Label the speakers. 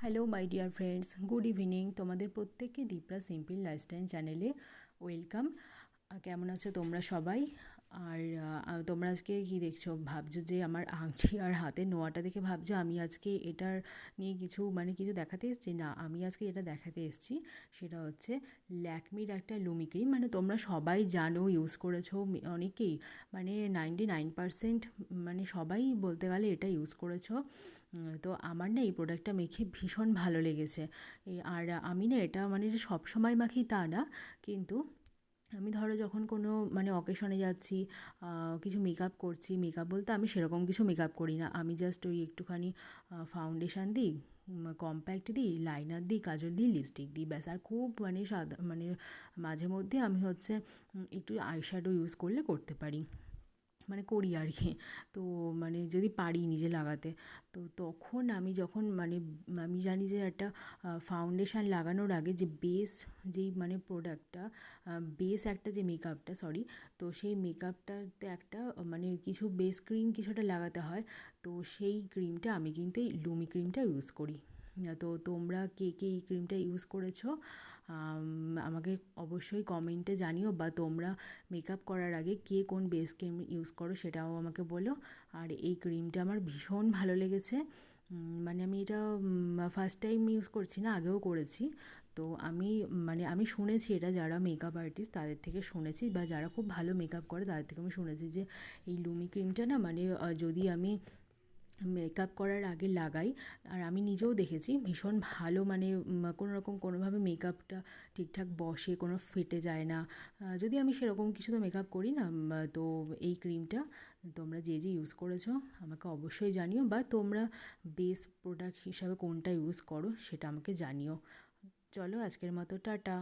Speaker 1: Hello my dear friends, good evening. তোমাদের প্রত্যেককে দীপরা simple lifestyle চ্যানেলে ওয়েলকাম। কেমন আছো তোমরা সবাই? আর তোমরা আজকে কি দেখছো? ভাবছো যে আমার আংটি আর হাতের নোয়াটা দেখে ভাবছো আমি আজকে এটার নিয়ে কিছু দেখাতে এসেছি? না, আমি আজকে যেটা দেখাতে এসেছি সেটা হচ্ছে ল্যাকমির একটা লুমি ক্রিম। মানে তোমরা সবাই জানো, ইউজ করেছো অনেকেই, মানে 99% মানে সবাই বলতে গেলে এটা ইউজ করেছো। তো আমার না এই প্রোডাক্টটা মেখে ভীষণ ভালো লেগেছে। আর আমি না এটা মানে যে সব সময় মাখি তা না, কিন্তু আমি ধরো যখন কোনো মানে অকেশনে যাচ্ছি, কিছু মেকআপ করছি, মেকআপ বলতে আমি সেরকম কিছু মেকআপ করি না, আমি জাস্ট ওই একটুখানি ফাউন্ডেশান দিই, কম্প্যাক্ট দিই, লাইনার দিই, কাজল দিই, লিপস্টিক দিই, ব্যাস। আর খুব মানে সাদা মানে মাঝে মধ্যে আমি হচ্ছে একটু আইশ্যাডো ইউজ করতে পারি, মানে করি আর কি। তো মানে যদি পারি নিজে লাগাতে, তো তখন আমি যখন মানে আমি জানি যে একটা ফাউন্ডেশান লাগানোর আগে যে বেস, যেই মানে প্রোডাক্টটা, বেস একটা যে মেকআপটা, সরি, তো সেই মেকআপটাতে একটা মানে কিছু বেস ক্রিম কিছু একটা লাগাতে হয়। তো সেই ক্রিমটা আমি কিন্তু এই লুমি ক্রিমটা ইউজ করি। তো তোমরা কে কে এই ক্রিমটা ইউজ করেছো আমাকে অবশ্যই কমেন্টে জানিও, বা তোমরা মেকআপ করার আগে কে কোন বেস ক্রিম ইউজ করো সেটাও আমাকে বলো। আর এই ক্রিমটা আমার ভীষণ ভালো লেগেছে। মানে আমি এটা ফার্স্ট টাইম ইউজ করছি না, আগেও করেছি। তো আমি শুনেছি এটা, যারা মেকআপ আর্টিস্ট তাদের থেকে শুনেছি, বা যারা খুব ভালো মেকআপ করে তাদের থেকে আমি শুনেছি যে এই লুমি ক্রিমটা না মানে যদি আমি মেকআপ করার আগে লাগাই, আর আমি নিজেও দেখেছি ভীষণ ভালো, মানে কোনো রকম কোনোভাবে মেকআপটা ঠিকঠাক বসে, কোনো ফেটে যায় না। যদি আমি সেরকম কিছু তো মেকআপ করি না। তো এই ক্রিমটা তোমরা যে যে ইউজ করেছো আমাকে অবশ্যই জানিও, বা তোমরা বেস প্রোডাক্ট হিসাবে কোনটা ইউজ করো সেটা আমাকে জানিও। চলো আজকের মতো টাটা।